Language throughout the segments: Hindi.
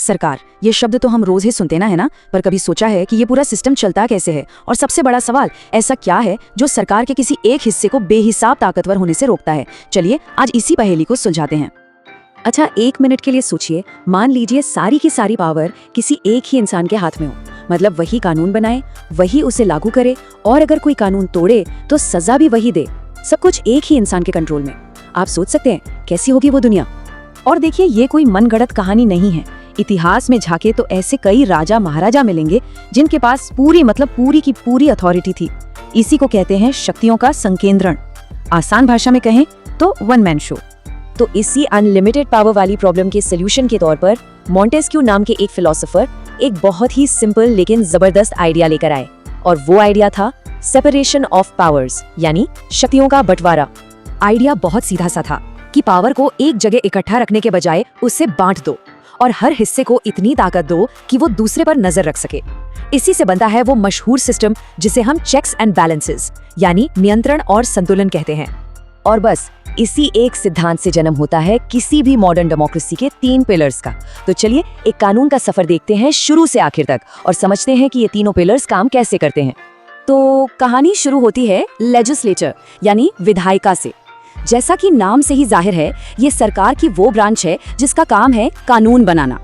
सरकार, ये शब्द तो हम रोज ही सुनते ना, है ना, पर कभी सोचा है कि ये पूरा सिस्टम चलता कैसे है? और सबसे बड़ा सवाल, ऐसा क्या है जो सरकार के किसी एक हिस्से को बेहिसाब ताकतवर होने से रोकता है? चलिए आज इसी पहेली को सुलझाते हैं। अच्छा, 1 मिनट के लिए सोचिए, मान लीजिए सारी की सारी पावर किसी एक ही इंसान के हाथ में हो, मतलब वही कानून बनाए, वही उसे लागू करे, और अगर कोई कानून तोड़े तो सजा भी वही दे। सब कुछ एक ही इंसान के कंट्रोल में। आप सोच सकते हैं कैसी होगी वो दुनिया? और देखिए, ये कोई मनगढ़ंत कहानी नहीं है। इतिहास में झांके तो ऐसे कई राजा महाराजा मिलेंगे जिनके पास पूरी की पूरी अथॉरिटी थी। इसी को कहते हैं शक्तियों का संकेंद्रण। आसान भाषा में कहें तो वन मैन शो। तो इसी अनलिमिटेड पावर वाली प्रॉब्लम के सोल्यूशन के तौर पर मॉन्टेस्क्यू नाम के एक फिलोसोफर एक बहुत ही सिंपल लेकिन जबरदस्त आइडिया लेकर आए, और वो आइडिया था सेपरेशन ऑफ पावर्स, यानी शक्तियों का बंटवारा। आइडिया बहुत सीधा सा था कि पावर को एक जगह इकट्ठा रखने के बजाय उसे बांट दो और हर हिस्से को इतनी ताकत दो कि वो दूसरे पर नजर रख सके। इसी से बनता है वो मशहूर सिस्टम जिसे हम चेक्स एंड बैलेंसेस यानी नियंत्रण और संतुलन कहते हैं। और बस इसी एक सिद्धांत से जन्म होता है किसी भी मॉडर्न डेमोक्रेसी के 3 पिलर्स का। तो चलिए एक कानून का सफर देखते हैं शुरू से आखिर तक और समझते हैं कि ये तीनों पिलर्स काम कैसे करते हैं। तो कहानी शुरू होती है लेजिस्लेचर यानी विधायिका से। जैसा कि नाम से ही जाहिर है, ये सरकार की वो ब्रांच है जिसका काम है कानून बनाना।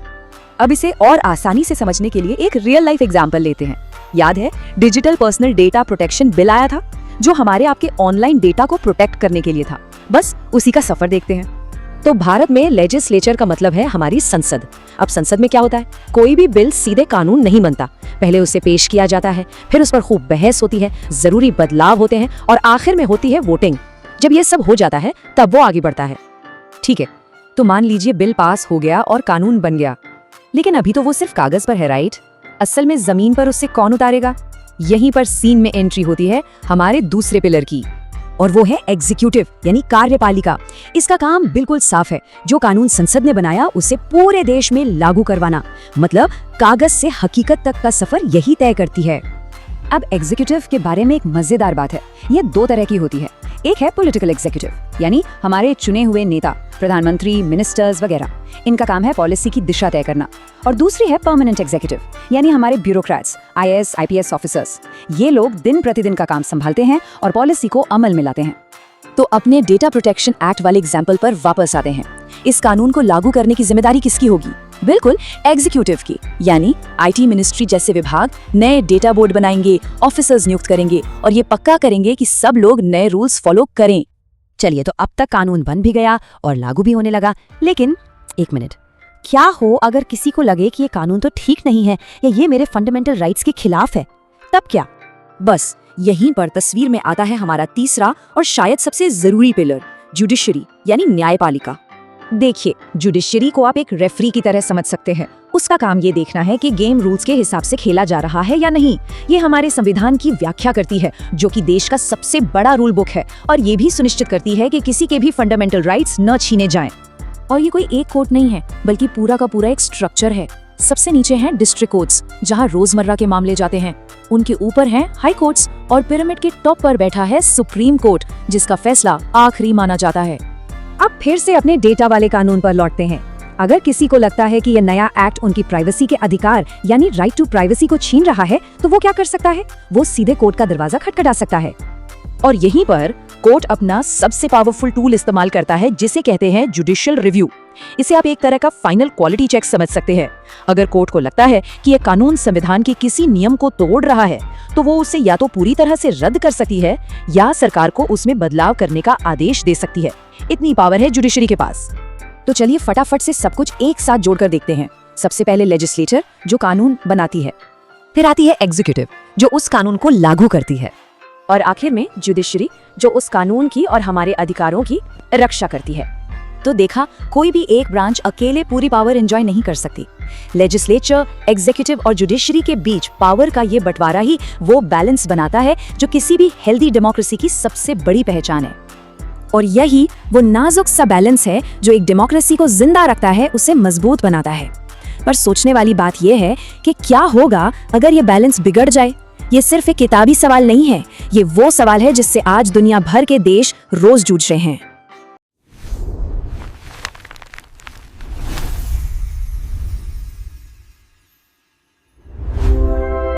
अब इसे और आसानी से समझने के लिए एक रियल लाइफ एग्जांपल लेते हैं। याद है digital personal data protection bill आया था, जो हमारे आपके ऑनलाइन डेटा को प्रोटेक्ट करने के लिए था। बस उसी का सफर देखते हैं। तो भारत में लेजिस्लेचर का मतलब है हमारी संसद। अब संसद में क्या होता है? कोई भी बिल सीधे कानून नहीं बनता। पहले उसे पेश किया जाता है, फिर उस पर खूब बहस होती है, जरूरी बदलाव होते हैं और आखिर में होती है वोटिंग। जब ये सब हो जाता है तब वो आगे बढ़ता है। ठीक है, तो मान लीजिए बिल पास हो गया और कानून बन गया, लेकिन अभी तो वो सिर्फ कागज पर है, राइट? असल में जमीन पर उससे कौन उतारेगा? यहीं पर सीन में एंट्री होती है हमारे दूसरे पिलर की, और वो है एग्जीक्यूटिव यानी कार्यपालिका। इसका काम बिल्कुल साफ है, जो कानून संसद ने बनाया उसे पूरे देश में लागू करवाना। मतलब कागज से हकीकत तक का सफर यही तय करती है। अब एग्जीक्यूटिव के बारे में एक मजेदार बात है, ये 2 तरह की होती है। एक है पॉलिटिकल एग्जीक्यूटिव यानी हमारे चुने हुए नेता, प्रधानमंत्री, मिनिस्टर्स वगैरह, इनका काम है पॉलिसी की दिशा तय करना। और दूसरी है परमानेंट एग्जीक्यूटिव यानी हमारे ब्यूरोक्रेट्स, IAS, IPS ऑफिसर्स। ये लोग दिन प्रतिदिन का काम संभालते हैं और पॉलिसी को अमल में लाते हैं। तो अपने डेटा प्रोटेक्शन एक्ट वाले एग्जाम्पल पर वापस आते हैं। इस कानून को लागू करने की जिम्मेदारी किसकी होगी? बिल्कुल एग्जीक्यूटिव की, यानी IT मिनिस्ट्री जैसे विभाग नए डेटा बोर्ड बनाएंगे, ऑफिसर्स नियुक्त करेंगे और ये पक्का करेंगे कि सब लोग नए रूल्स फॉलो करें। चलिए, तो अब तक कानून बन भी गया और लागू भी होने लगा, लेकिन 1 मिनट, क्या हो अगर किसी को लगे कि ये कानून तो ठीक नहीं है या ये मेरे फंडामेंटल राइट्स के खिलाफ है? तब क्या? बस यहीं पर तस्वीर में आता है हमारा तीसरा और शायद सबसे जरूरी पिलर, जुडिशरी यानी न्यायपालिका। देखिए, जुडिशरी को आप एक रेफरी की तरह समझ सकते हैं। उसका काम ये देखना है कि गेम रूल्स के हिसाब से खेला जा रहा है या नहीं। ये हमारे संविधान की व्याख्या करती है, जो कि देश का सबसे बड़ा रूल बुक है, और ये भी सुनिश्चित करती है कि किसी के भी फंडामेंटल राइट्स न छीने जाएं। और ये कोई एक कोर्ट नहीं है, बल्कि पूरा का पूरा एक स्ट्रक्चर है। सबसे नीचे हैं डिस्ट्रिक्ट कोर्ट्स, जहां रोजमर्रा के मामले जाते हैं। उनके ऊपर हैं हाई कोर्ट्स और पिरामिड के टॉप पर बैठा है सुप्रीम कोर्ट, जिसका फैसला आखिरी माना जाता है। अब फिर से अपने डेटा वाले कानून पर लौटते हैं। अगर किसी को लगता है कि यह नया एक्ट उनकी प्राइवेसी के अधिकार यानी राइट टू प्राइवेसी को छीन रहा है, तो वो क्या कर सकता है? वो सीधे कोर्ट का दरवाजा खटखटा सकता है। और यहीं पर कोर्ट अपना सबसे पावरफुल टूल इस्तेमाल करता है, जिसे कहते हैं जुडिशियल रिव्यू। इसे आप एक तरह का फाइनल क्वालिटी चेक समझ सकते हैं। अगर कोर्ट को लगता है कि यह कानून संविधान के किसी नियम को तोड़ रहा है, तो वो उसे या तो पूरी तरह से रद्द कर सकती है या सरकार को उसमें बदलाव करने का आदेश दे सकती है। इतनी पावर है जुडिशरी के पास। तो चलिए फटाफट से सब कुछ एक साथ जोड़कर देखते हैं। सबसे पहले लेजिस्लेचर, जो कानून बनाती है, फिर आती है एग्जीक्यूटिव, जो उस कानून को लागू करती है, और आखिर में जुडिशरी, जो उस कानून की और हमारे अधिकारों की रक्षा करती है। तो देखा, कोई भी एक ब्रांच अकेले पूरी पावर एंजॉय नहीं कर सकती। लेजिस्लेचर, एग्जीक्यूटिव और जुडिशरी के बीच पावर का ये बंटवारा ही वो बैलेंस बनाता है जो किसी भी हेल्दी डेमोक्रेसी की सबसे बड़ी पहचान है। और यही वो नाजुक सा बैलेंस है जो एक डेमोक्रेसी को जिंदा रखता है, उसे मजबूत बनाता है। पर सोचने वाली बात यह है कि क्या होगा अगर ये बैलेंस बिगड़ जाए? ये सिर्फ एक किताबी सवाल नहीं है, ये वो सवाल है जिससे आज दुनिया भर के देश रोज जूझ रहे हैं।